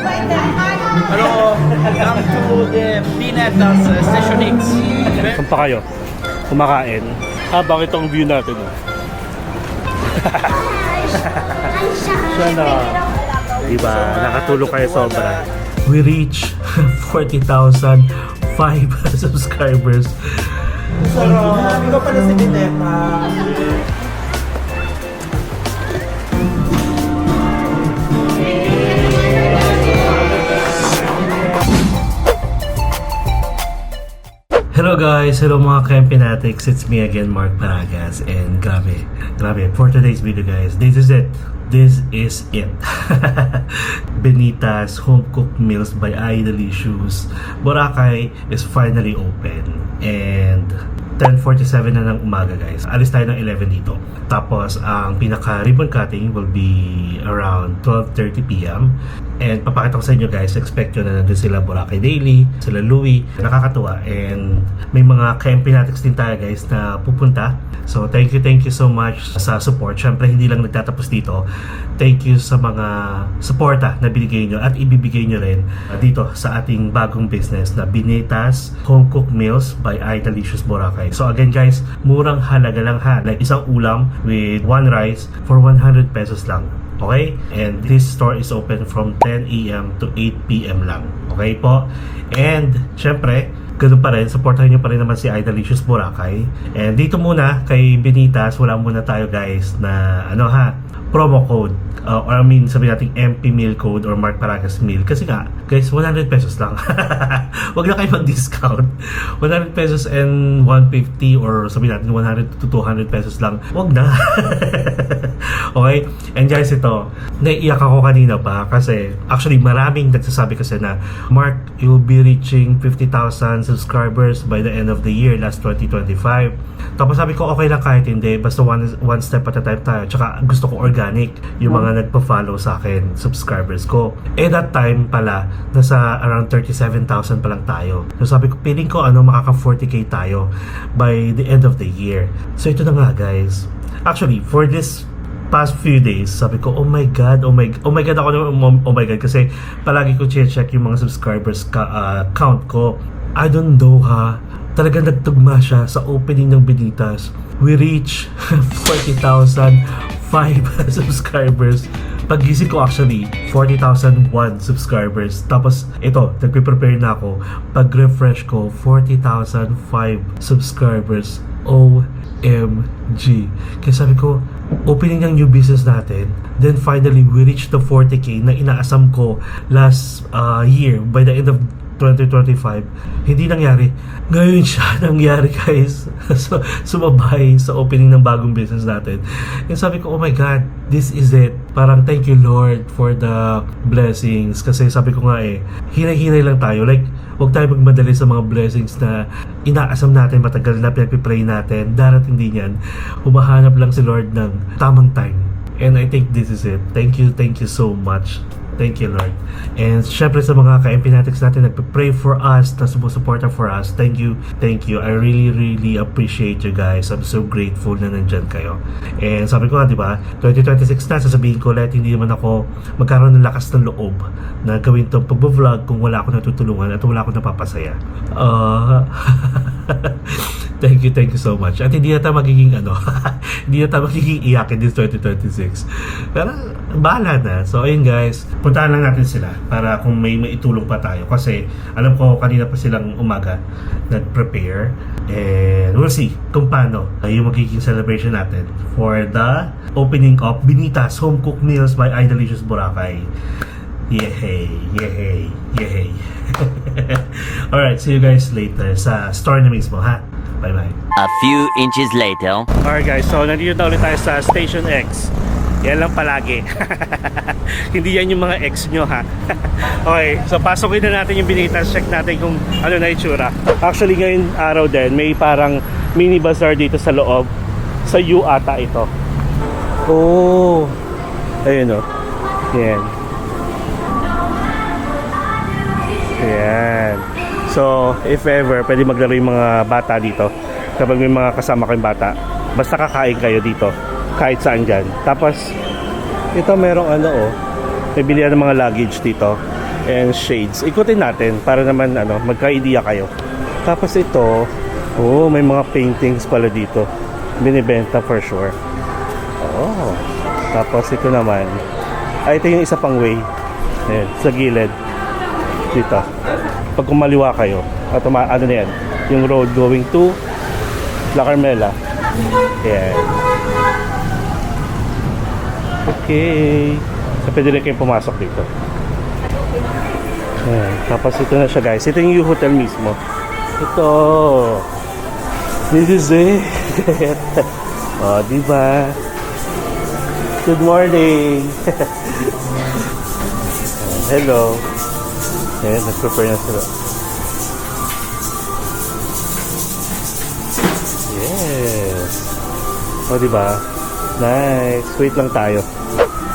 Hello, come to the Pinatas Station X. Saan pa kayo? Kumakain. Habang itong view natin. Sana, diba? Nakatulog kayo sobra. We reach 40,005 subscribers. Sarap! Ikaw pala si Bineta. Hello guys! Hello mga Kempinatics! It's me again, Mark Paragas. And grabe, for today's video guys, this is it. Benita's Home Cooked Meals by iDelicious Boracay is finally open. And 10:47 na ng umaga guys. Alis tayo ng 11 dito. Tapos ang pinaka ribbon cutting will be around 12:30 PM. And papakita ko sa inyo guys, expect nyo na nandun sila Boracay Daily, sila Louie. Nakakatuwa. And may mga Kempinatics din tayo guys na pupunta. So thank you so much sa support. Syempre hindi lang nagtatapos dito. Thank you sa mga suporta na binigay nyo at ibibigay nyo rin dito sa ating bagong business na Benita's Home Cooked Meals by iDelicious Boracay. So again guys, murang halaga lang ha. Like isang ulam with one rice for 100 pesos lang. Okay? And this store is open from 10 AM to 8 PM lang. Okay po? And syempre, ganun pa rin, supportahan nyo pa rin naman si iDelicious Boracay. And dito muna kay Benita's, wala muna tayo guys na promo code or I mean sabihin natin MP meal code or Mark Paragas meal kasi nga guys 100 pesos lang. Wag na kayo mag-discount. 100 pesos and 150 or sabihin natin 100 to 200 pesos lang. Wag na. Okay? And guys, ito naiiyak ako kanina pa kasi actually maraming nagsasabi kasi na Mark, you'll be reaching 50,000 subscribers by the end of the year last 2025. Tapos sabi ko okay lang kahit hindi, basta one step at a time tayo. Tsaka gusto ko organic yung mga nagpa-follow sa akin, subscribers ko. That time pala nasa around 37,000 pa lang tayo. So sabi ko feeling ko makaka 40k tayo by the end of the year. So ito na nga guys. Actually for this past few days, sabi ko, oh my god ako oh my god kasi palagi ko check yung mga subscribers count ko. I don't know talagang nagtugma siya sa opening ng Benita's. We reach 40,005 subscribers. Pag-gising ko actually, 40,001 subscribers. Tapos ito, nagpe-prepare na ako. Pag-refresh ko, 40,005 subscribers. OMG. Kaya sabi ko, opening ng new business natin. Then finally, we reached the 40k na inaasam ko last year by the end of 2025. Hindi nangyari. Ngayon siya nangyari guys. So, sumabay sa opening ng bagong business natin. And sabi ko, oh my god, this is it. Parang thank you Lord for the blessings. Kasi sabi ko nga hinay-hinay lang tayo. Like, huwag tayo magmadali sa mga blessings na inaasam natin, matagal na pinagpipray natin. Darating din yan. Humahanap lang si Lord ng tamang time. And I think this is it. Thank you so much. Thank you Lord. And syempre sa mga ka-Kempinatics natin nagpe-pray for us, na sumusuporta for us. Thank you. I really appreciate you guys. I'm so grateful na nandyan kayo. And sabi ko nga, di ba, 2026 na, sasabihin ko ulit, hindi naman ako magkaroon ng lakas ng loob na gawin itong pag-vlog kung wala ako natutulungan at wala ako napapasaya. Thank you so much. At hindi na tayo magiging hindi na tayo magiging iyakin this 2026. Pero bahala na. So ayun guys, puntahan lang natin sila para kung may maitulong pa tayo. Kasi alam ko kanina pa silang umaga nag-prepare. And we'll see kung paano yung magiging celebration natin for the opening of Benita's Home Cooked Meals by iDelicious Boracay. Yehey. Alright, see you guys later sa store na mismo ha. Bye-bye. A few inches later. Alright guys, so nandito na ulit tayo sa Station X. Yan lang palagi. Hindi yan yung mga ex nyo ha. Okay, so pasokin na natin yung Benita's. Check natin kung ano na itsura. Actually ngayon araw din, may parang mini bazaar dito sa loob. Sa U ata ito. Oh, ayun o. Yan. Ayan. So, if ever, pwede maglaro yung mga bata dito. Kapag may mga kasama kayong bata, basta kakain kayo dito. Kahit saan dyan. Tapos, ito merong may bilihan ng mga luggage dito. and shades. Ikutin natin para naman magka-idea kayo. Tapos ito, may mga paintings pala dito. Binibenta for sure. Oh. Tapos ito naman. Ito yung isa pang way. Ayan, sa gilid. Dito. Pag kumaliwa kayo, ano na yan? Yung road going to La Carmela. Ayan. Okay. So, pwede rin kayong pumasok dito. Ayan. Tapos ito na siya, guys. Ito yung hotel mismo. Ito. This is it. Oh, diba? Good morning. Hello. Ayan, nag-prepare na sila. Yes. O, diba? Nice. Wait lang tayo.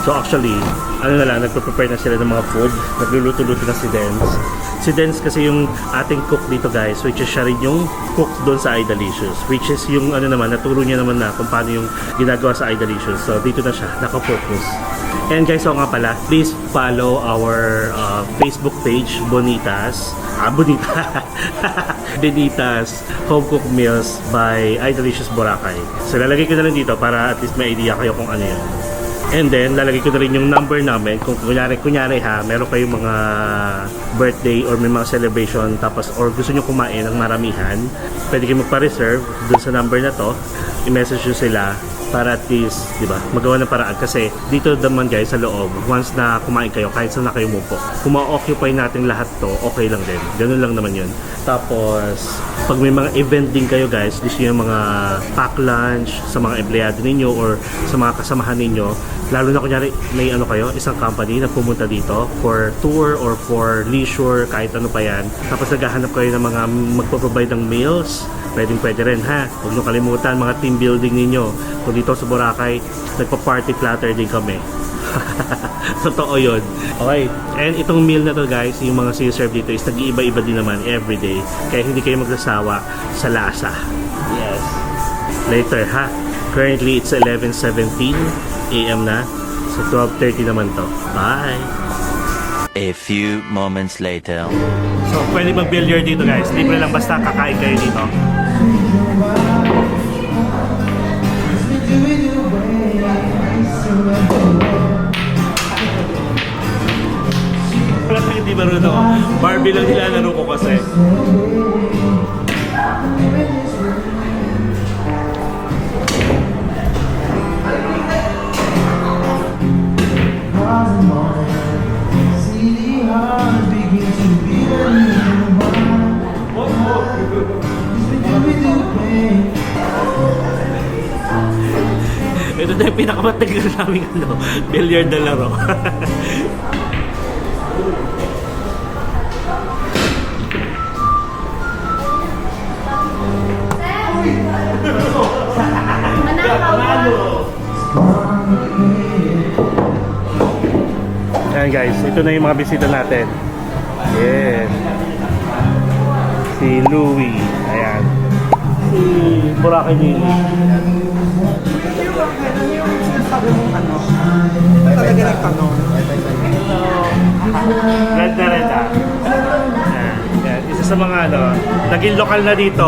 So actually, nagpe-prepare na sila ng mga food. Nagluluto-luto na si Dens. Si Dens kasi yung ating cook dito, guys, which is siya rin yung cook doon sa iDelicious, which is yung naturo niya naman na kung paano yung ginagawa sa iDelicious. So dito na siya, nakafocus. And guys, nga pala, please follow our Facebook page, Bonitas Bonitas Home Cooked Meals by iDelicious Boracay. So lalagay ko na lang dito para at least may idea kayo kung ano yun. And then, lalagay ko na rin yung number namin. Kung kunyari ha, meron kayong mga birthday or may mga celebration, tapos or gusto nyo kumain ng maramihan, pwede kayo magpa-reserve dun sa number na to. I-message nyo sila para at least, di ba, magawa ng paraan. Kasi dito naman guys, sa loob, once na kumain kayo, kahit saan na kayo mupo, kung ma-occupy natin lahat to, okay lang din. Ganun lang naman yun. Tapos, pag may mga event din kayo guys, gusto nyo yung mga pack lunch sa mga empleyado ninyo or sa mga kasamahan ninyo, lalo na kunyari may kayo, isang company na pumunta dito for tour or for leisure, kahit ano pa yan. Tapos naghahanap kayo ng mga magpo-provide ng meals, pwede rin ha. Huwag nyo kalimutan mga team building ninyo. Kung dito sa Boracay, nagpa-party platter din kami. Totoo yun. Okay. And itong meal na to guys, yung mga siniserve dito is nag-iiba-iba din naman everyday. Kaya hindi kayo magsasawa sa lasa. Yes. Later ha. Currently it's 11:17 AM na. So 12:30 naman to. Bye! A few moments later. So pwede mag-billiard dito guys. Libre lang basta kakain kayo dito. Wala tayong hindi marunong. Barbie lang nilalaro ko kasi. Ito na yung pinakamatagal namin billiard na laro. Ayan guys, ito na yung mga bisita natin. Yes. Si Louie. Ayan. Si Boracay Nili. Talaga nagtanong. Red na red ah. Yan. Isa sa mga naging lokal na dito.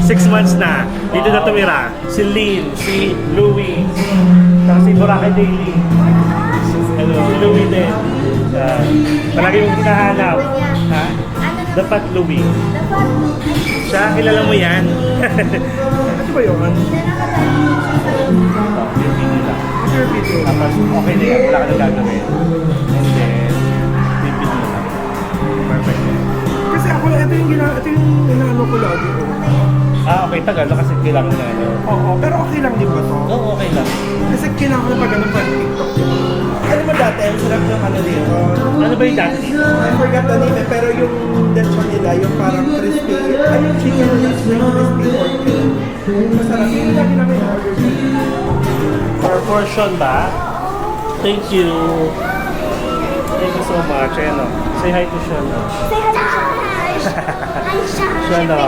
6 months na. Dito na tumira. Si Lynn, si Louie, saka si Boracay Daily. Hello, si Louie din. Palagi yung hinahanap. Ha? Dapat Louie. Siya, kilala mo yan. Ano ba yun? Sure video. Tapos okay na yan, wala ka na gagawin. And then, bibili mo lang. Perfect. Kasi ako, ito yung inaano ko lagi ko. Okay, tagal na kasi kailangan na Oo, pero okay lang din ba to? Oo, okay lang. Kasi kailangan ko pa ganun pa TikTok yun. Ano ba dati? Ang sarap yung dito. Ano ba yung dati dito? I forgot the name pero yung lechon nila, yung parang crispy, yung chicken yung crispy pork. Masarap yung lagi namin order. For portion ba? Thank you. Thank you so much. Ayan o. Say hi to Shona. Say hi, Shona.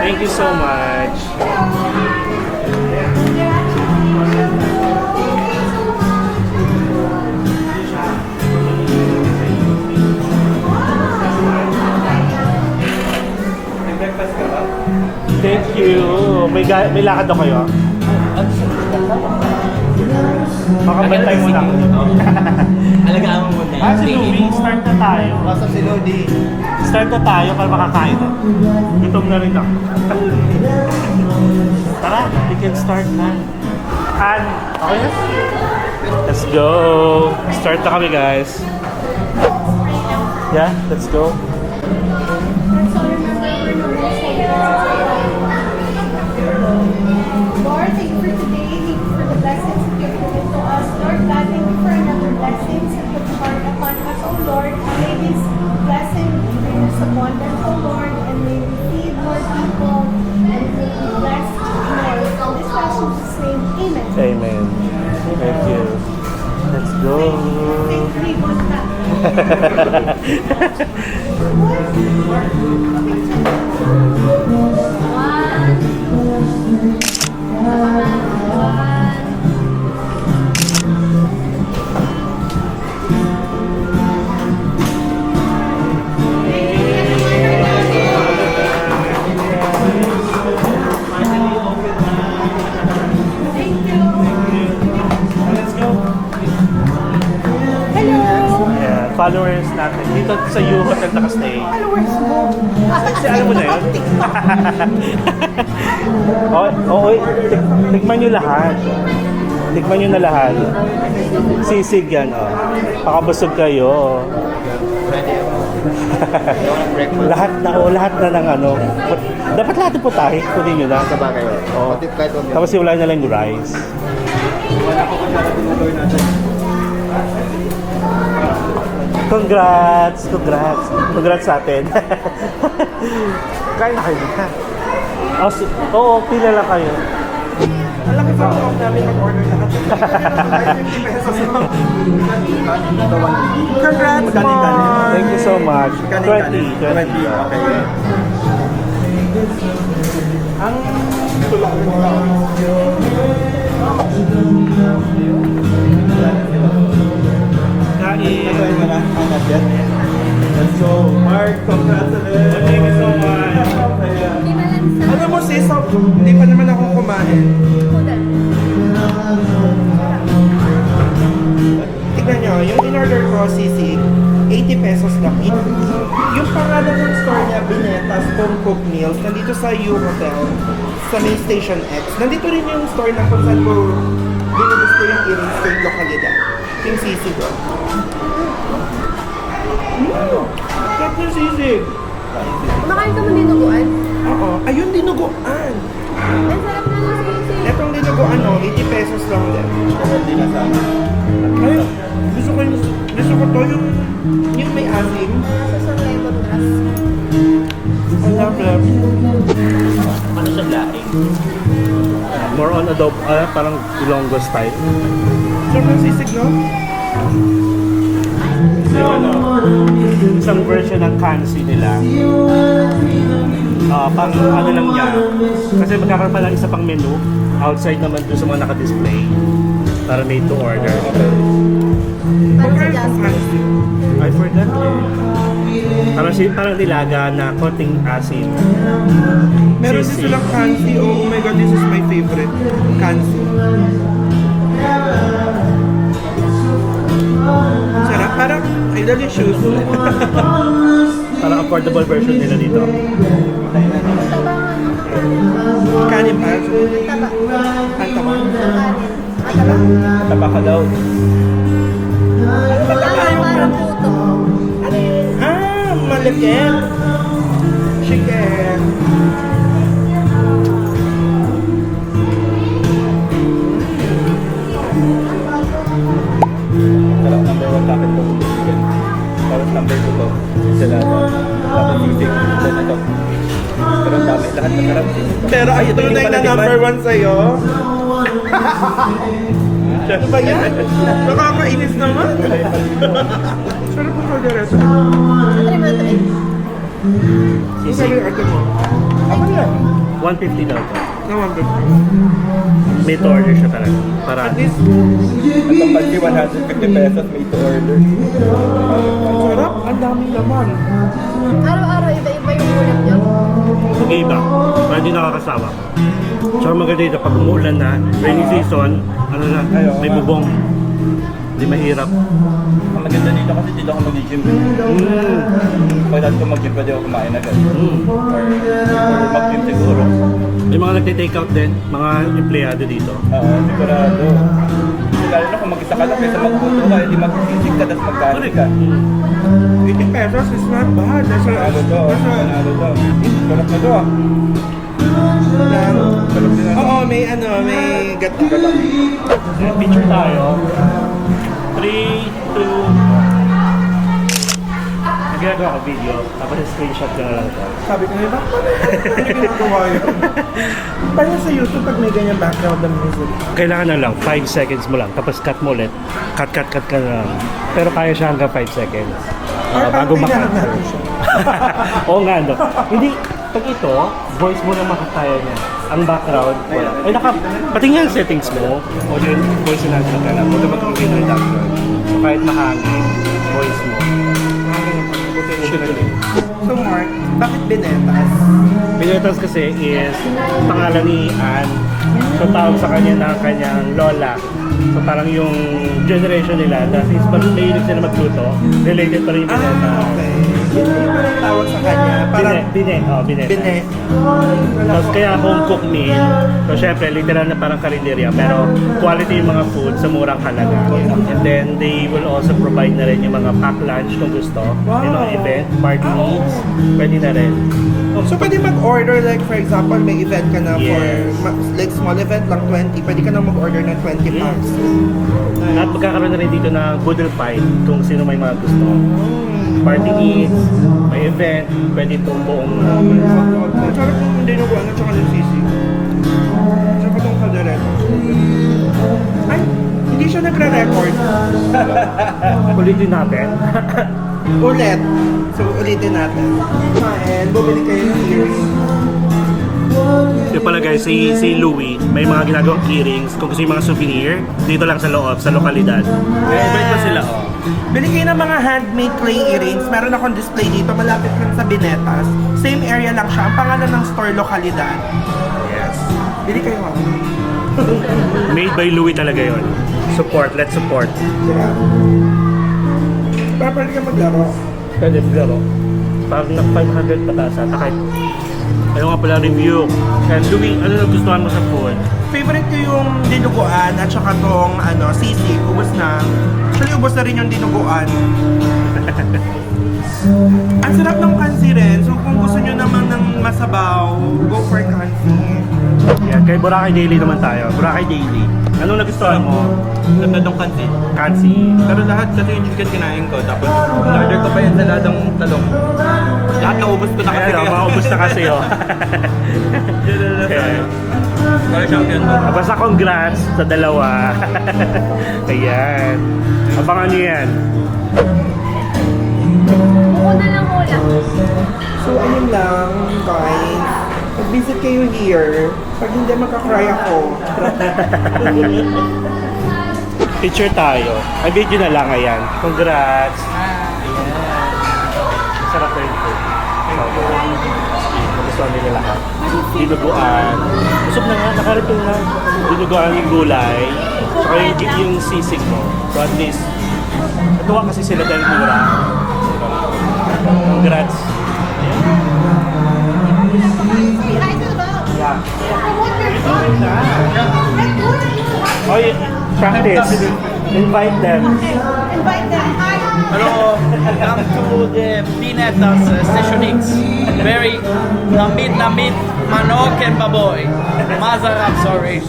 Thank you so much. Thank you. May lakad daw kayo? Makabantay mo lang dito. Alagaan mo muna. Si Louie, start na tayo. Basta si Lodi. Start na tayo para makakain na. Gutom na rin ako. Tara, we can start na. And, okay na? Let's go. Start na kami, guys. Yeah, let's go. Lord, thank you for today. Thank you for the blessings that you have given to us. Lord God, thank you for another blessings that you poured upon us, O Lord. May this blessing bring us abundance, O Lord, and may we feed more people and may we bless more. In this fashion's name, amen. Amen. Thank you. Let's go. Thank you, one tap. Let's go. Hello! Yeah, followers natin. Dito sa U Hotel nakastay. Followers mo. Kasi alam mo na yun? Oo, tikman nyo lahat. Tikman nyo na lahat. Sisig yan, oh. Pakabusog kayo. lahat na ng ano. Dapat lahat po tayo. Kunin nyo na. Sabagay. Oo. Kahit huwag Tapos wala na lang yung rice. Congrats! Congrats sa atin. Kain na kayo na. Oo, pila lang kayo. Ang laki pa ako namin mag-order lahat. 50 pesos lang. Congrats, Mom! Thank you so much. 20. Okay. Ang tulak mo lang. Kain. Nagawin mo na ang budget. Let's go. Mark, congratulations. Thank you so much. Ano mo sis, hindi pa naman ako kumain. Tignan nyo, yung in-order ko, sisig, 80 pesos lang. Yung pangalan ng store niya, Binetas Home Cooked Meals, nandito sa U Hotel, sa main station X. Nandito rin yung store na kung saan ko binulis ko yung earrings ko yung lokalidad. Yung sisig ko. Sarap yung sisig. Kumakain ka mo dinuguan? Oo. Ayun, dinuguan. Ang sarap na ng sisig. Etong dinuguan, 80 pesos lang din. Ay, gusto ko to yung may asim. Nasa sa lemongrass. I love them. Ano siya laing? More on adobo, parang Ilonggo style. Sarap ng sisig, no? Yung ano, isang version ng kansi nila. Pang ano lang niya. Kasi magkakaroon pa lang isa pang menu. Outside naman doon sa mga naka-display. Para made to order. Parang sa Jasper. I forgot eh. Parang nilaga na konting asin. Meron din silang kansi. Oh my God, this is my favorite. Kansi. Sarap. Parang, ay, delicious. Parang affordable version nila dito. Kanin pa. Taba. Ang taba. Mataba. Taba ka daw. Parang puto. Malakit. Chicken. Sarap number 1 bakit ito chicken. Sarap number 2 to. Ensalada. Tapos sisig. Then ito. Pero ang dami. Lahat masarap. Pero ay, tunay na number 1 sa'yo. Ano ba yan? Nakakainis naman. Sarap ang kaldereta. Matry mo, matry. Ang sabi ng ate mo. Ako yan. 150 daw to. Na 150. Made to order siya talaga. Para At least, At ang pansi 150 pesos made to order. ang sarap. Ang dami naman. Araw-araw, iba-iba yung ulam niyo. mag-iba. Para hindi nakakasawa. Tsaka maganda dito, pag umuulan na, rainy season, ano na, may bubong. Hindi mahirap. Ang maganda dito kasi dito ako mag-gym. Pag dati ko mag-gym, pwede ako kumain agad. Or mag-gym siguro. May mga nagte-take out din, mga empleyado dito. Oo, sigurado. Kasi lalo na kung mag-isa ka lang kaysa magputo ka, hindi mag-sisig ka, tapos magkain ka. 80 pesos is not bad. Nasa, Panalo to, panalo to. Sarap na to ah. Sarap din na. Oo, may ano, may gata. Picture tayo. 3, 2... Nagagawa ko video, tapos screenshot ka na lang ito. Sabi ko nila, paano ginagawa yun? Parang sa YouTube, pag may ganyan background ng music. Kailangan na lang, 5 seconds mo lang, tapos cut mo ulit. Cut ka na lang. Pero kaya siya hanggang 5 seconds. Bago kailangan maka- natin siya. Oo nga, no? Hindi, pag ito, voice mo lang makakaya niya. Ang background, wala. Ay, pati nga yung settings mo, o yung voice na natin ka lang, huwag na mag-review ng background. So, kahit mahangin, voice mo. So Mark, bakit Benetas? Pinetas kasi is pangalan ni Anne. So tawag sa kanya ng kanyang lola. So parang yung generation nila, dahil is parang mahilig sila magluto, related pa rin yung Bineta. Okay. Yun yung parang tawag sa kanya. Parang Bineta. Binet. Tapos kaya home cook meal. So syempre, literal na parang karinderya, pero quality yung mga food sa murang halaga. And then they will also provide na rin yung mga pack lunch kung gusto. Yung mga event, party needs, pwede na rin. So pwede mag-order like for example, may event ka na for Yes. like small event lang 20, pwede ka na mag-order ng 20 packs. At magkakaroon na rin dito ng boodle pie kung sino may mga gusto. Party needs, may event, pwede itong buong Ang sarap ng dinuguan at saka ng sisi. Saka itong kaldereta. Ay, hindi siya nagre-record. ulitin natin. Ulit. So, ulitin natin. And bumili kayo ng earring. Yung pala guys, si Louie, may mga ginagawang earrings. Kung gusto yung mga souvenir, dito lang sa loob, sa lokalidad. Bait pa sila, oh. Bili kayo ng mga handmade clay earrings. Meron akong display dito, malapit lang sa Binetas. Same area lang siya. Ang pangalan ng store, lokalidad. Yes. Bili kayo ha. Made by Louie talaga yon. Support, let's support. Yeah. Pwede ka maglaro. Pwede maglaro. Parang na 500 pataas ata kahit. Ayaw nga pala review. And Louie, ano nagustuhan mo sa food? Favorite ko yung dinuguan at saka tong sisig. Ubus na. Actually, ubus na rin yung dinuguan. Ang sarap ng kansi rin. So kung gusto nyo naman ng masabaw, go for kansi. Yan, kay Boracay Daily naman tayo. Boracay Daily. Anong nagustuhan mo? Ganda ng kansi. Kansi. Pero lahat kasi yung chicken kinain ko, tapos in-order ko pa yung saladang talong. Lahat naubos ko na kasi. Ayan, maubos na kasi, oh. Okay. Para champion to. Basta congrats sa dalawa. Ayan. Abangan nyo yan. Buko na lang ulam. So ayun lang, guys. Pag-visit kayo here, pag hindi magka-cry ako. Picture tayo. Ay, video na lang, ayan. Congrats. Ayan. Sarap na yung food. Gusto nila lahat. Dinuguan. Busog na nga, nakarito na. Dinuguan yung gulay. Saka yung sisig mo. So at least, natuwa kasi sila dahil mura. Congrats. Behind the box. Yeah. Promote your food. Oh, practice. Invite them. Invite them. Hi. Hello, welcome to the Binetas Station X. Very namit manok and baboy. Mazarap, sorry.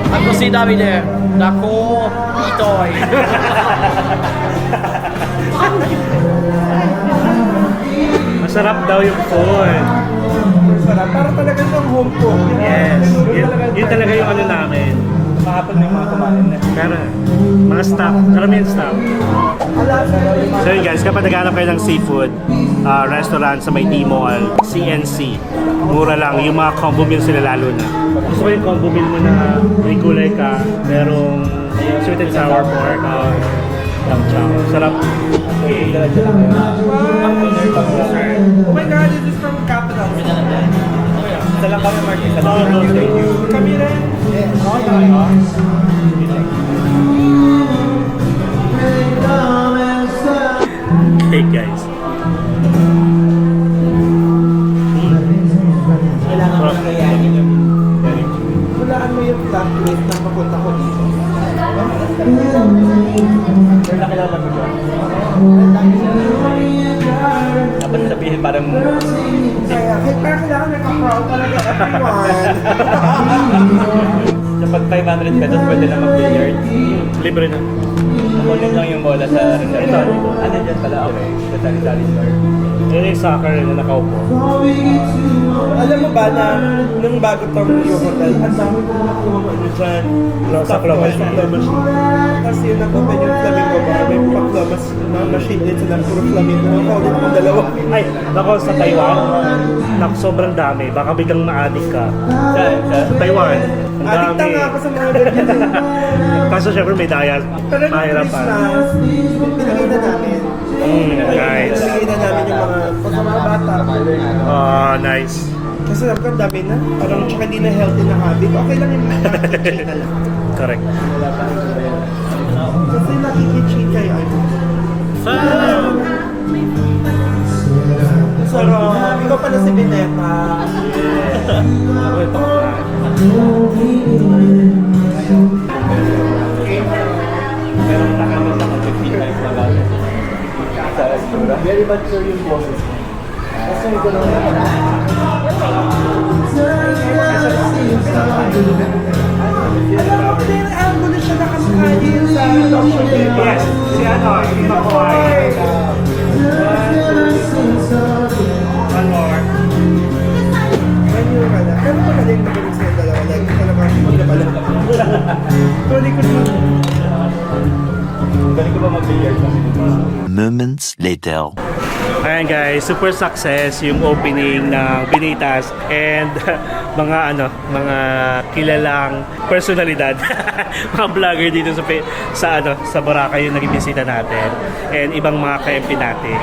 Ako si Davide. Dako itoy. Masarap daw yung food. Sarap. Para talaga ng home cook. Yes. Yun talaga yung ano namin. Kahapon may mga kumain na. Meron. Mga staff. Karamihan staff. So yun guys, kapag naghanap kayo ng seafood restaurant sa may D-Mall, CNC, mura lang. Yung mga combo meal sila lalo na. Gusto ko yung combo meal mo na may gulay ka, merong sweet and sour pork, lamb chow. Sarap. Oh my God, this is from Capital. Isa lang kami, Mark. Isa lang. Kami rin. Okay guys. Kailangan mo nagayanin yung... Walaan mo yung flat plate na papunta ko dito. Sir, nakilala mo ba? Dapat sabihin parang... Kaya kailangan nagka-proud talaga everyone. Kapag 500 pesos, pwede na mag-billiard. Libre na. Kunin lang yung bola sa restaurant. Ano dyan pala? Okay. Sa sari-sari store. Yun yung soccer na nakaupo. Alam mo ba na nung bago tong yung hotel, ang dami ko nakuha mo ano dyan. Sa claw machine. Tapos yun nag-open yung flamingo bar. May pa-claw machine din sila. Puro flamingo. Nakaulit akong dalawa. Ay, nako sa Taiwan. Naku, sobrang dami. Baka biglang ma-addict ka. Sa Taiwan. Ang Addict dami. na nga ako sa mga ganyan. Kaso syempre may dial. Pero nung Mahirapan. Christmas, pinigay na namin. Guys. Pinigay na namin yung mga bata. Oh, nice. Kasi alam ko, ang dami na. Parang tsaka hindi na healthy na habit. Okay lang yung mga cheat na lang. Correct. Kasi nakiki-cheat kayo. Sarap. Ikaw pala si Bineta. Ako ito Meron na kami sa 15 times na lang. Sa restaurant. Very much sure yung boses mo. Kasi ito lang alam mo, din ang gulo siya nakamukha sa Dr. Yes. Si ano, si Makoy. One more. Ganyan ka na. Pero magaling sa dalawa. Like, talagang hindi na pala. Tuloy ko naman. Galing ko ba mag-billiard sa Moments later. Ayan guys, super success yung opening ng Binitas and mga kilalang personalidad, mga vlogger dito sa Boracay yung naging bisita natin and ibang mga ka-MP natin.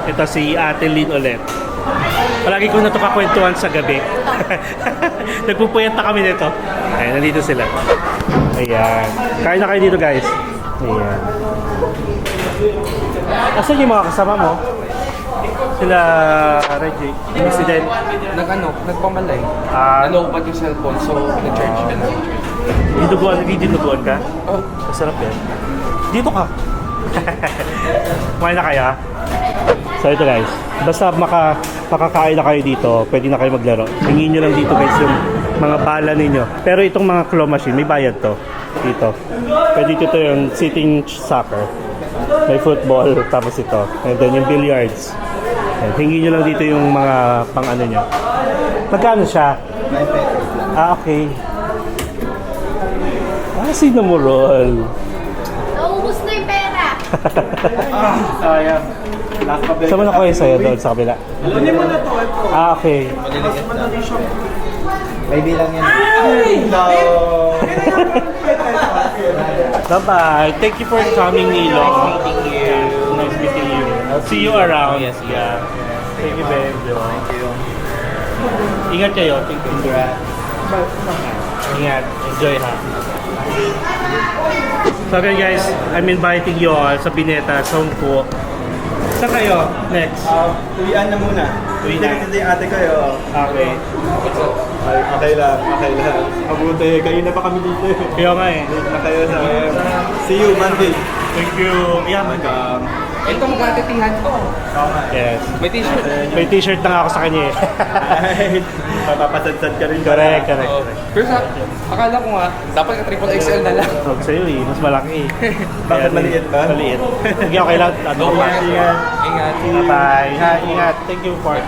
Ito si Ate Lynn ulit. Palagi ko na ito kakwentuhan sa gabi. Nagpupuyat na kami nito. Ayan, nandito sila. Ayan. Kain na kayo dito guys. Ayan. Asan yung mga kasama mo? Sila Reggie, yung accident. Nagpamalay. Ah, Nalobat yung cellphone, so nag-charge ka na. dinuguan ka? Oh. Masarap yan. Dito ka. Kumain na kayo ha? So ito guys, basta makakain na kayo dito, pwede na kayo maglaro. Hingin nyo lang dito guys yung mga bala ninyo. Pero itong mga claw machine, may bayad to. Dito. Pwede dito yung sitting soccer. May football, tapos ito. And then yung billiards. And hingin nyo lang dito yung mga pang ano nyo. Magkano siya? 9 pesos lang. Ah, okay. Ah, sinamurol. Naubos na yung pera. sayang. Last pa Saan mo na kayo sa'yo doon sa kabila? Kunin mo na to. Ito. Ah, okay. Mas madali siya. May bilang yan. Bye-bye. Thank you for coming, Nilo. Nice meeting you. Nice meeting you. I'll see you around. Yes, yeah. Thank you, babe. Thank you. Ingat kayo. Thank you. Ingat. Enjoy, ha. So, okay, guys. I'm inviting you all sa Bineta, sa Hong Kong. Saan kayo? Next. Uwian na muna. Uwi na. Hindi ate kayo. Okay. Ay, okay lang. Mabuti. Kayo na pa kami dito. Kaya nga eh. Late na kayo sa... See you Monday. Thank you. Yeah. Welcome. Ito magkatitihan ko. Yes. May t-shirt. May t-shirt na nga ako sa kanya eh. Ay, mapapasadsad ka rin. Correct, correct. Oh. Pero akala ko nga, dapat ka triple XL na lang. Huwag sa'yo eh, mas malaki. Bakit Kaya, maliit ba? Maliit. Sige, okay lang. Ano, Don't worry. ingat. Ingat. Bye-bye. Ha, ingat. Thank you for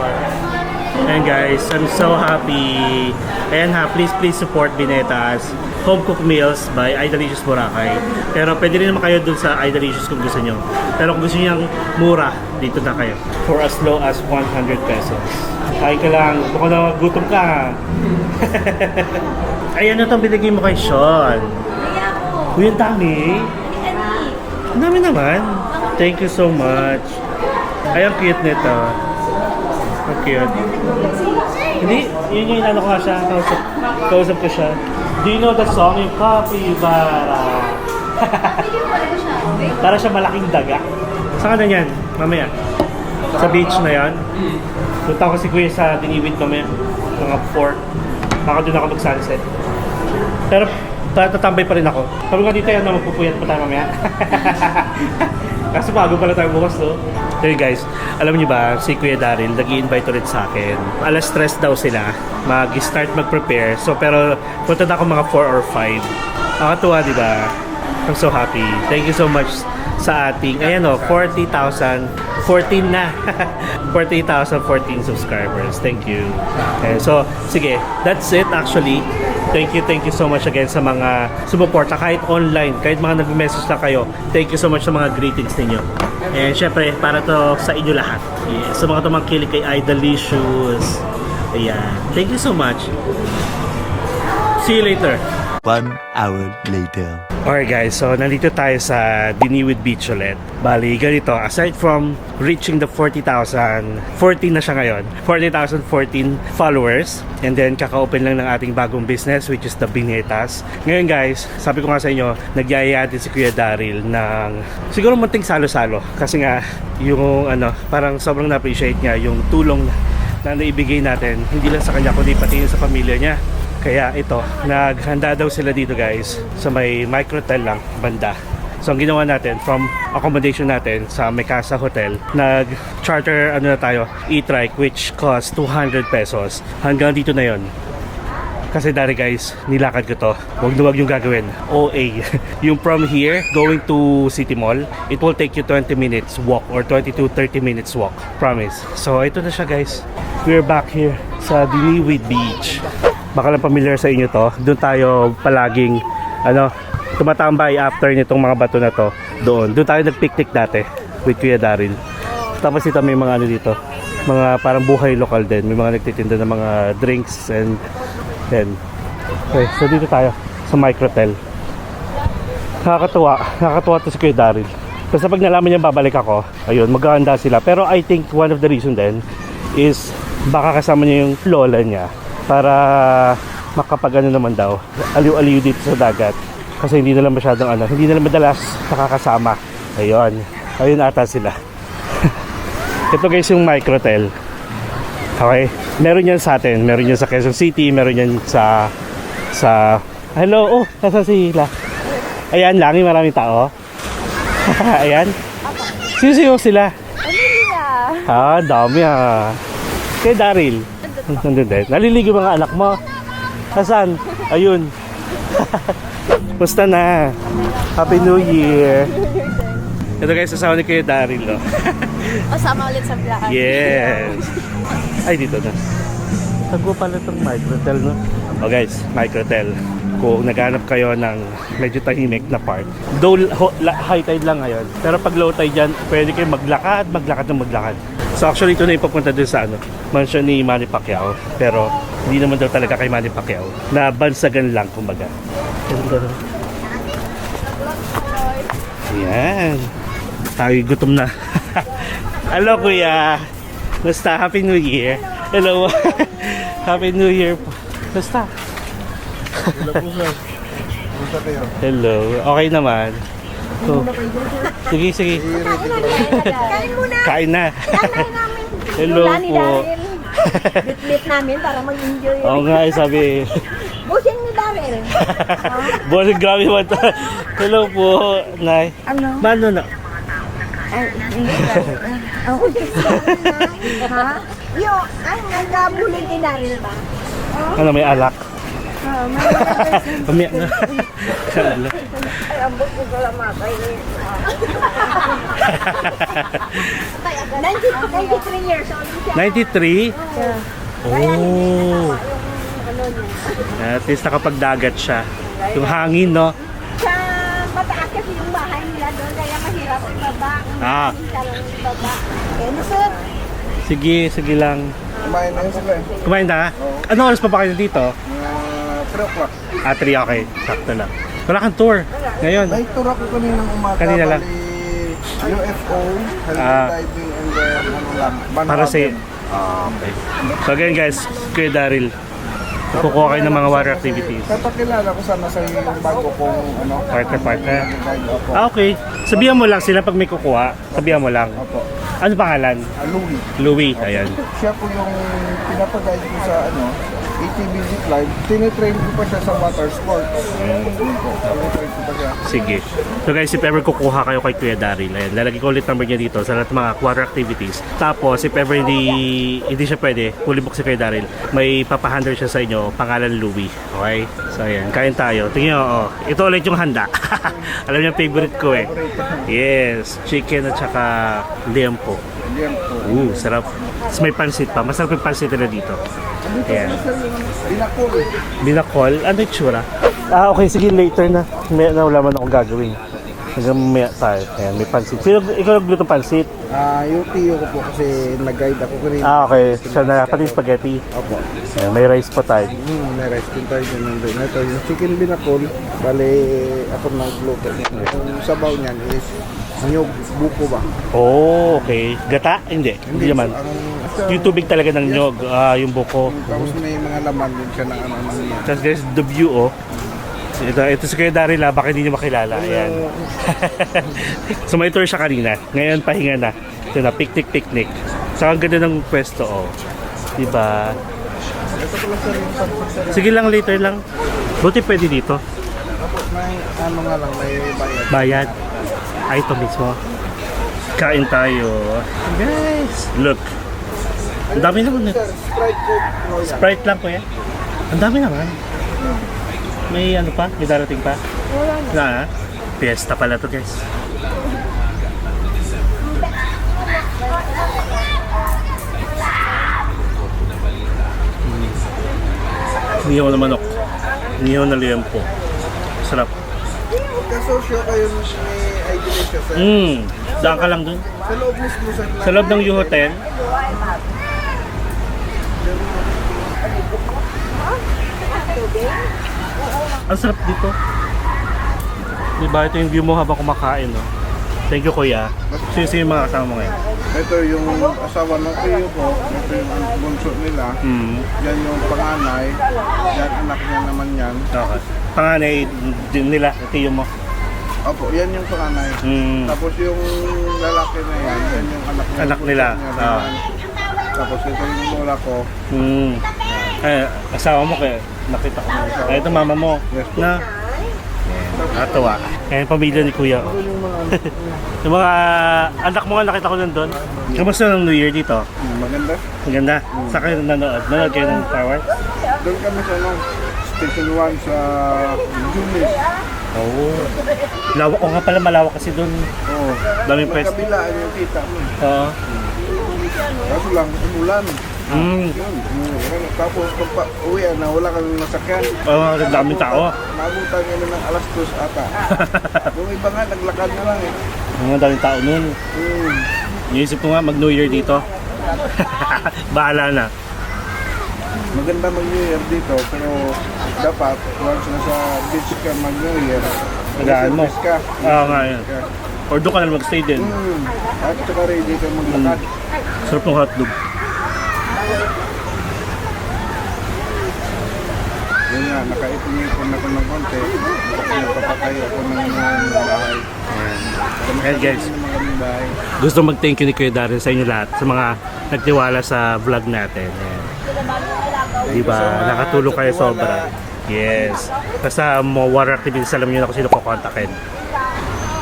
And guys, I'm so happy. Ayan ha, please support Binetas Home Cooked Meals by Idalicious Boracay. Pero pwede rin naman kayo dun sa Idalicious kung gusto nyo. Pero kung gusto nyo yung mura, dito na kayo. For as low as 100 pesos. Kain ka lang, baka na gutom ka. Ayan na itong binigay mo kay Sean. Uy, ang dami. Ang dami naman. Thank you so much. Ay, ang cute nito. Ang cute. Hindi, yun yung inano ko nga siya. Kausap ko siya. Do you know the song? Yung Capybara. Para siya malaking daga. Saan ka na yan? Mamaya. Sa beach na yan. Punta ko si Kuya sa Diniwid mamaya. Mga 4. Baka doon ako mag-sunset. Pero tatambay pa rin ako. Sabi nga dito yan na magpupuyat pa tayo mamaya. Kasi bago pala tayo bukas, no? Hey guys, alam niyo ba, si Kuya Daryl nag-i-invite ulit sa akin. Alas 3 daw sila mag-start mag-prepare. So pero punta na ako mga 4 or 5. Nakakatuwa, di ba? I'm so happy. Thank you so much sa ating, ayan o, 40,000, 14 na. 40,014 subscribers. Thank you. Okay, so, sige, that's it actually. Thank you so much again sa mga sumuporta kahit online, kahit mga nag-message na kayo. Thank you so much sa mga greetings ninyo. And syempre, para to sa inyo lahat. Yes, sa mga tumangkilik kay Idalicious. Ayan. Thank you so much. See you later. 1 hour later. Alright guys, so nandito tayo sa Diniwid Beach ulit. Bali, ganito, aside from reaching the 40,000, 14 na siya ngayon, 40,014 followers, and then kaka-open lang ng ating bagong business which is the Binetas. Ngayon guys, sabi ko nga sa inyo, nagyayaya din si Kuya Daryl ng siguro munting salo-salo kasi nga yung parang sobrang na-appreciate niya yung tulong na naibigay natin, hindi lang sa kanya kundi pati sa pamilya niya. Kaya ito, naghanda daw sila dito guys sa may microtel lang, banda. So ang ginawa natin, from accommodation natin sa Mikasa Hotel, nag-charter na tayo, e-trike which cost 200 pesos. Hanggang dito na yon. Kasi dati guys, nilakad ko to. Huwag na huwag yung gagawin. OA. Yung from here, going to City Mall, it will take you 20 minutes walk or 20 to 30 minutes walk. Promise. So ito na siya guys. We're back here sa Diniwid Beach. Baka lang familiar sa inyo to. Doon tayo palaging tumatambay after nitong mga bato na to. Doon tayo nagpiknik dati with Kuya Daryl. Tapos dito may mga dito, mga parang buhay lokal din. May mga nagtitinda ng mga drinks and okay, so dito tayo sa microtel. Nakakatuwa to si Kuya Daryl. Kasi pag nalaman niya babalik ako, ayun, maghahanda sila. Pero I think one of the reason din is baka kasama niya yung lola niya para makapag naman daw, aliw-aliw dito sa dagat. Kasi hindi nila masyadong hindi nila madalas nakakasama. Ayun ata sila. Ito guys yung microtel. Okay, meron yan sa atin, meron yan sa Quezon City, meron yan sa hello, nasa sila. Ayan lang, yung maraming tao. Ayan. Sino sila? Dami Kay Daryl. Nandun din. Naliligo mga anak mo. Hasan? Ayun. Musta na? Happy New Year. Ito guys, sasawa ni Kuya Daryl. Kasama ulit sa vlog. Yes. Ay, dito na. Tago pala itong microtel, no? O guys, microtel. Kung naghanap kayo ng medyo tahimik na part. Though high tide lang ngayon. Pero pag low tide dyan, pwede kayo maglakad. So actually ito na ipapunta dun sa mansion ni Manny Pacquiao. Pero hindi naman daw talaga kay Manny Pacquiao. Nabansagan lang kumbaga. Ayan. Tayo gutom na. Hello Kuya. Basta Happy New Year. Hello. Happy New Year. Basta. Hello po sir. Kumusta kayo? Hello. Okay naman. So, sige. Kain muna. Kain na. namin. Hello po. Bit namin para mag-enjoy. Oo nga, sabi. Busin ni Daryl. Bossing, grabe naman to. Hello po, Nay. Ano? Mano na? Ay, hindi ako. Ha? Nagkabuli ni Daryl ba? Ano, may alak? Umiyak na. Ay, ambot ko pala matay. 93 years old. 93? Oh. At least nakapagdagat siya. Yung hangin, no? Sa mataas kasi yung bahay nila doon, kaya mahirap ibaba. Ah. Minsan lang ibaba. Ano sir? Sige lang. Kumain na yun sila eh. Kumain na? Ano oras pa ba kayo dito? 3 o'clock. 3, okay. Sakto lang. Wala kang tour. Ngayon. May tour ako kaninang umaga. Kanina lang. Bali, UFO, Ah. diving, and then ano lang, Van Para sa... Haven. Okay. So again guys, Kuya Daryl. Kukuha kayo ng mga water activities. Kapakilala ko sana sa iyo yung bago kong ano. Partner. Guide ako. Okay. Sabihan mo lang sila pag may kukuha. Sabihan mo lang. Opo. Ano pangalan? Louie. Louie. Ayan. Siya po yung pinapag-guide ko sa ano, ATV zip line. Tinitrain ko pa siya sa water sports. Tinitrain ko pa siya. Sige. So guys, if ever kukuha kayo kay Kuya Daryl, ayan, lalagay ko ulit number niya dito sa lahat ng mga water activities. Tapos, if ever hindi siya pwede, fully book si Kuya Daryl, may papahandle siya sa inyo, pangalan Louie. Okay? So ayan, kain tayo. Tingnan nyo, oh. Ito ulit yung handa. Alam niyo, favorite ko eh. Yes, chicken at saka liempo. Yan po. Sarap. Tapos may pansit pa. Masarap yung pansit nila dito. Ayan. Binakol. Binakol? Ano yung tsura? Okay. Sige, later na. May wala man akong gagawin. Hanggang mamaya tayo. Ayan, may pansit. Ikaw nagluto ng pansit? Yung tiyo ko po kasi nag-guide ako kanina. Okay. Siya na. Pati spaghetti. Opo. Ayan, may rice pa tayo. May rice din tayo din nandun. Ito yung chicken binakol. Bale, ako nagluto. Yung sabaw niyan is niyog, buko ba? Oh, okay. Gata? Hindi. Hindi naman. Yung tubig talaga ng nyog. Yung buko. Tapos may mga laman din siya na ano niya. Tapos guys, the view, oh. Ito si Kuya Daryl, baka hindi niyo makilala. Ayan. So may tour siya kanina. Ngayon pahinga na. Ito na, picnic. Saka ang ganda ng pwesto, oh. Diba? Ito pala sir yung sampag sir. Sige lang, later lang. Buti pwede dito. Tapos may ano nga lang, may bayad. Bayad. Ay, ito mismo. Kain tayo. Guys, look. Ang dami naman. Sir, Sprite Coke Royal. Sprite lang, kuya. Ang dami naman. May ano pa? May darating pa? Na, fiesta pala to, guys. Nihaw na manok. Nihaw na liempo. Sarap. Kasosyo kayo may ID siya sir. Daan ka lang dun. Sa loob mismo sir. Sa loob ng U-Hotel. Ang sarap dito. Diba? Ito yung view mo habang kumakain, no? Thank you, kuya. Sino yung mga kasama mo ngayon? Ito yung asawa ng tiyo ko. Ito yung bunso nila. Yan yung panganay. Yan anak niya naman yan. Okay. Panganay din nila, tiyo mo. Opo, yan yung panganay. Tapos yung lalaki na yan, yan yung anak niya. Anak nila. Yan. Tapos ito yung lola ko. Asawa mo kaya nakita ko. Ito mama mo. Yes, po. Na. Natawa. Kaya yung pamilya ni kuya. Oh. Yung mga anak mo nga nakita ko nandun. Kamusta ng New Year dito? Maganda. Maganda. Sa kayo nanood? Nanood kayo ng fireworks? Doon kami sa Station 1 sa Junis. Oo. Lawak ko nga pala, malawak kasi doon. Oo. Daming pwesto. Magkabilaan yung kita mo. Oo. Kaso lang, umulan. Yun, umulan. Tapos pag uwi na, wala kang nasakyan. Oo, daming tao. Nabutan kami ng alas 2 ata. Yung iba nga, naglakad na lang eh. Mga daming tao noon. Iisip ko nga mag-New Year dito. Bahala na. Maganda mag-New Year dito, pero dapat once na sa beach ka mag-New Year, Tagaan mo. service ka. Oo nga yun. Or doon ka na mag-stay din. At saka ready ka maglakad. Sarap ng hotdog. Yun nga, nakaipon ako ng konti. Nagpapatay ako ng bahay. Ayan guys, Ng mga bahay. gusto mag-thank you ni Kuya Daryl sa inyo lahat, sa mga nagtiwala sa vlog natin. Ayan. Diba? Nakatulong kayo sobra. Yes. Basta mo water activities, alam niyo na kung sino kukontakin.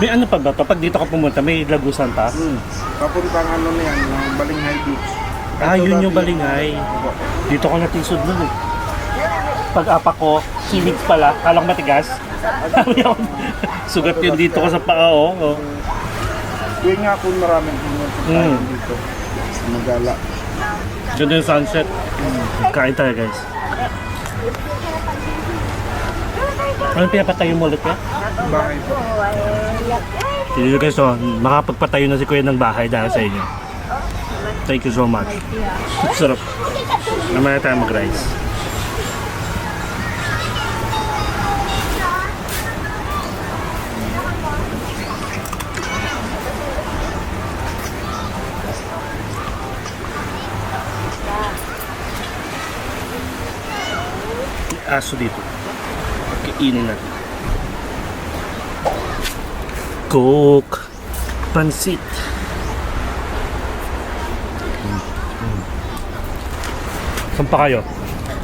May ano pa ba to? Pag dito ka pumunta, may lagusan pa? Papuntang ano na yan, ng Balinghay Beach. Yun yung Balingay. Dito ko natisod nun eh. Pag-apa ko, seaweeds pala, kalang matigas. Sugat yun dito ko sa paa, oh. Tuwing nga kung maraming pumunta tayo dito. Magala. Ganda yung sunset. Kain tayo guys. Anong pinapatayo mo ulit ya? Bahay po. Sige guys, so, makapagpatayo na si Kuya ng bahay dahil sa inyo. Thank you so much. Sarap. Namaya tayo mag-rice. Aso dito. Kainin natin. Coke. Pansit. Saan pa kayo?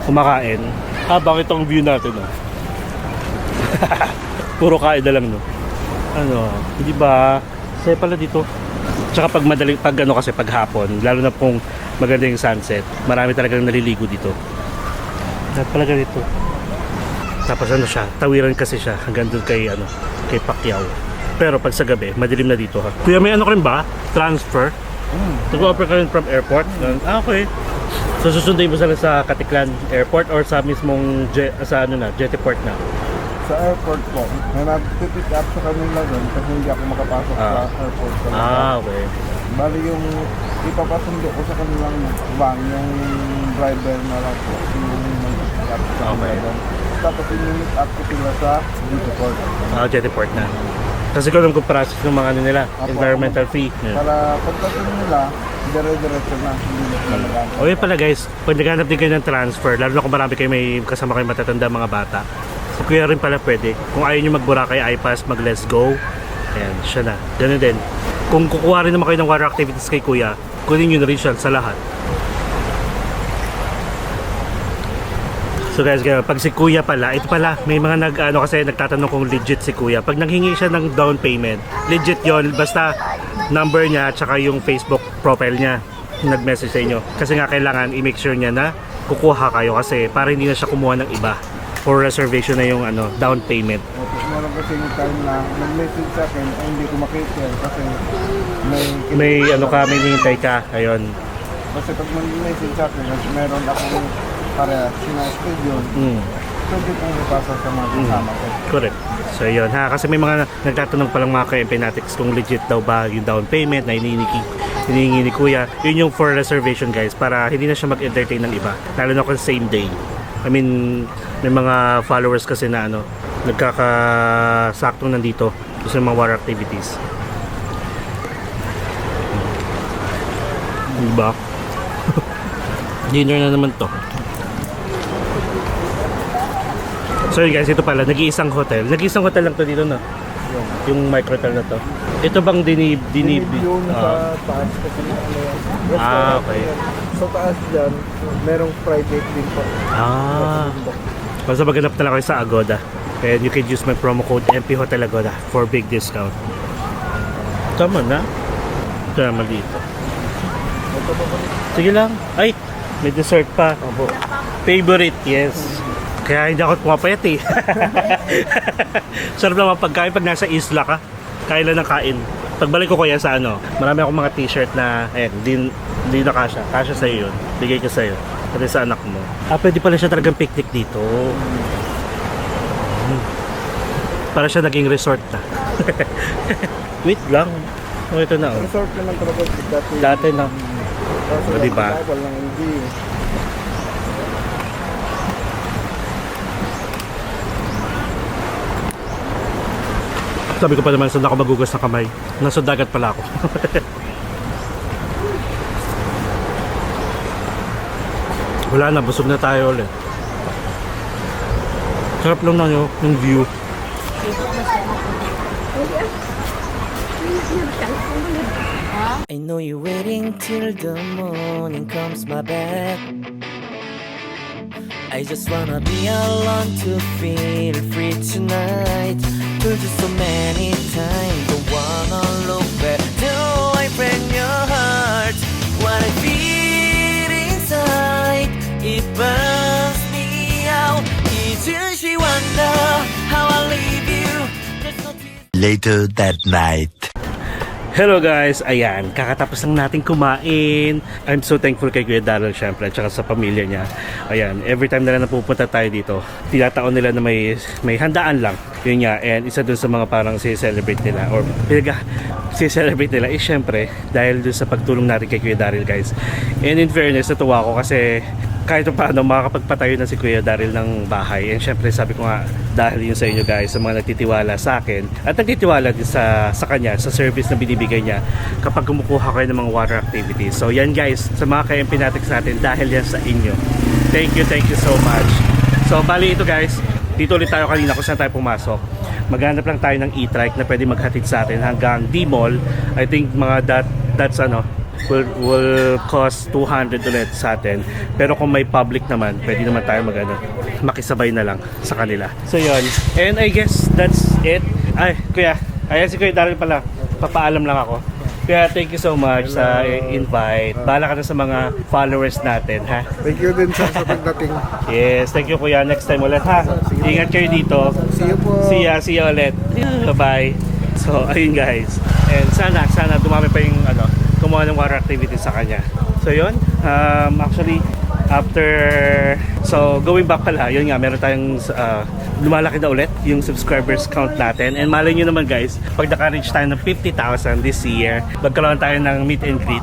Kumakain. Habang itong view natin, no? Puro kain na lang, no? Ano, hindi ba? Saya pala dito. Tsaka pag madaling, pag ano kasi, pag hapon, lalo na kung maganda yung sunset, marami talagang naliligo dito. Lahat pala ganito. Tapos ano siya, tawiran kasi siya hanggang doon kay, ano, kay Pacquiao. Pero pag sa gabi, madilim na dito ha. Kuya, may ano ka rin ba? Transfer? Nag-offer ka rin from airport? Okay. So susundin mo sila sa Katiklan Airport or sa mismong sa ano na, Jettyport na? Sa airport po. May nag-pick up sa kanila doon kasi hindi ako makapasok sa airport. Okay. Bali yung ipapasundo ko sa kanilang van, yung driver na lang po. Yung mag-pick up sa kanila doon. Tapos yung-meet up ko sila sa Jettyport. Jettyport na. Kasi ko alam kung process ng mga ano nila, Apo, environmental fee. Yeah. Para pagdating nila, dire-diretso na. Hindi na talaga. O yun pala guys, pag naghanap din kayo ng transfer, lalo na kung marami kayo may kasama kayo matatanda mga bata, so kuya rin pala pwede. Kung ayaw nyo mag-Boracay iPass, mag-Let's Go, ayan, siya na. Ganun din. Kung kukuha rin naman kayo ng water activities kay kuya, kunin nyo na rin siya sa lahat. So guys, pag si kuya pala, ito pala, may mga kasi nagtatanong kung legit si kuya. Pag nanghingi siya ng down payment, legit yon, basta number niya at saka yung Facebook profile niya nag-message sa inyo. Kasi nga kailangan i-make sure niya na kukuha kayo kasi para hindi na siya kumuha ng iba for reservation na yung ano, down payment. Okay, meron kasi yung time na nag-message sa akin, ay hindi ko makikita kasi May ano ka, may hinihintay ka, ayun. Kasi pag mag-message sa akin, meron akong para sina-schedule, so di kong ipasa sa mga kasama ko. Correct. So yun ha, kasi may mga nagtatanong palang mga ka-Empinatics kung legit daw ba yung down payment na hinihingi ni kuya. Yun yung for reservation guys, para hindi na siya mag-entertain ng iba, lalo na kung same day. I mean, may mga followers kasi na ano, nagkakasaktong nandito sa mga water activities. Diba? Dinner na naman to. So yun guys, ito pala, nag-iisang hotel. Nag-iisang hotel lang to dito, no? Yung microtel na to. Ito bang dinib? Yung sa taas kasi na ano yan. Okay. Sa taas dyan, merong private din po. Basta maghanap na lang kayo sa Agoda. And you can use my promo code MP Hotel Agoda for big discount. Tama na. Tama dito. Sige lang. Ay, may dessert pa. Favorite, yes. Kaya hindi ako pumapayat eh. Sarap naman pagkain pag nasa isla ka. Kain lang ng kain. Pagbalik ko kaya sa ano, marami akong mga t-shirt na, ayan, di na kasha. Kasha sa'yo yun. Bigay ko sa'yo. Pati sa anak mo. Pwede pala siya talagang picnic dito. Para siya naging resort na. Wait lang. Ito na oh. Resort na lang talaga dati. Dati na. Kaso Diba? walang hindi. Sabi ko pa naman, saan ako magugas ng kamay? Nasa dagat pala ako. Wala na, busog na tayo ulit. Sarap lang na yung view. I know you're waiting till the morning comes my back. I just wanna be alone to feel free tonight. Told you so many times, don't wanna look back. Do I break your heart? What I feel inside, it burns me out. It's usually wonder how I leave you. There's no Later that night. Hello guys, ayan, kakatapos lang natin kumain. I'm so thankful kay Kuya Daryl syempre, at saka sa pamilya niya. Ayan, every time na lang napupunta tayo dito, tinataon nila na may handaan lang. Yun nga, and isa dun sa mga parang celebrate nila, or celebrate nila, is syempre, dahil dun sa pagtulong natin kay Kuya Daryl guys. And in fairness, natuwa ko kasi kahit paano makakapagpatayo na si Kuya Daryl ng bahay. And syempre sabi ko nga, dahil yun sa inyo guys, sa mga nagtitiwala sa akin at nagtitiwala din sa kanya, sa service na binibigay niya kapag kumukuha kayo ng mga water activities. So yan guys, sa mga ka-MP Natics natin, dahil yan sa inyo. Thank you so much. So bali ito guys, dito ulit tayo kanina kung saan tayo pumasok. Maghanap lang tayo ng e-trike na pwede maghatid sa atin hanggang D-Mall. I think mga that's will cost 200 ulit sa atin. Pero kung may public naman, pwede naman tayo makisabay na lang sa kanila. So yun. And I guess that's it. Ay, kuya. Ayan si Kuya Daryl pala. Papaalam lang ako. Kaya thank you so much sa invite. Bahala ka na sa mga followers natin, ha? Thank you din sa pagdating. Yes, thank you kuya. Next time ulit, ha? Ingat kayo dito. See you po. See ya ulit. Bye-bye. So, ayun guys. And sana dumami pa yung kumuha ng water activity sa kanya. So yun, actually going back pala, yun nga, meron tayong lumalaki na ulit yung subscribers count natin. And malay nyo naman guys, pag naka-reach tayo ng 50,000 this year, magkaroon tayo ng meet and greet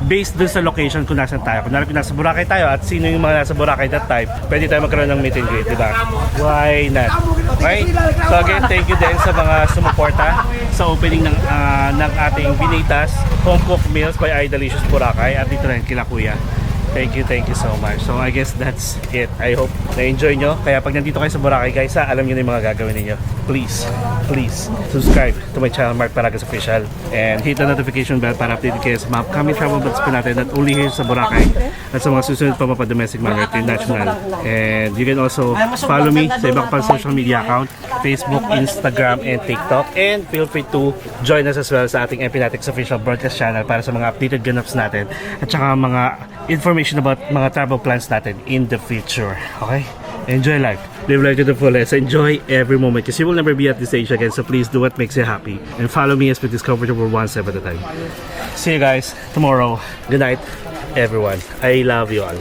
based dun sa location kung nasan tayo. Kung nasa Boracay tayo at sino yung mga nasa Boracay that time, pwede tayo magkaroon ng meet and greet, diba? Why not? Right? So again, thank you din sa mga sumuporta sa opening ng ating Binitas Home Cooked Meals by iDelicious Boracay, at dito rin kila Kuya. Thank you so much. So I guess that's it. I hope na-enjoy nyo. Kaya pag nandito kayo sa Boracay guys, alam nyo na yung mga gagawin ninyo. Please subscribe to my channel, Mark Paragas Official, and hit the notification bell para updated kayo sa mga upcoming travel vlogs po natin, not only here sa Boracay at sa mga susunod pa pa domestic manner international. And you can also follow me sa iba pang social media account, Facebook, Instagram, and TikTok. And feel free to join us as well sa ating MP Natics Official Broadcast channel para sa mga updated ganaps natin at saka mga information about mga travel plans natin in the future. Okay? Enjoy life. Live life to the fullest. Enjoy every moment because you will never be at this age again. So please do what makes you happy. And follow me as we discover the world one step at a time. See you guys tomorrow. Good night, everyone. I love you all.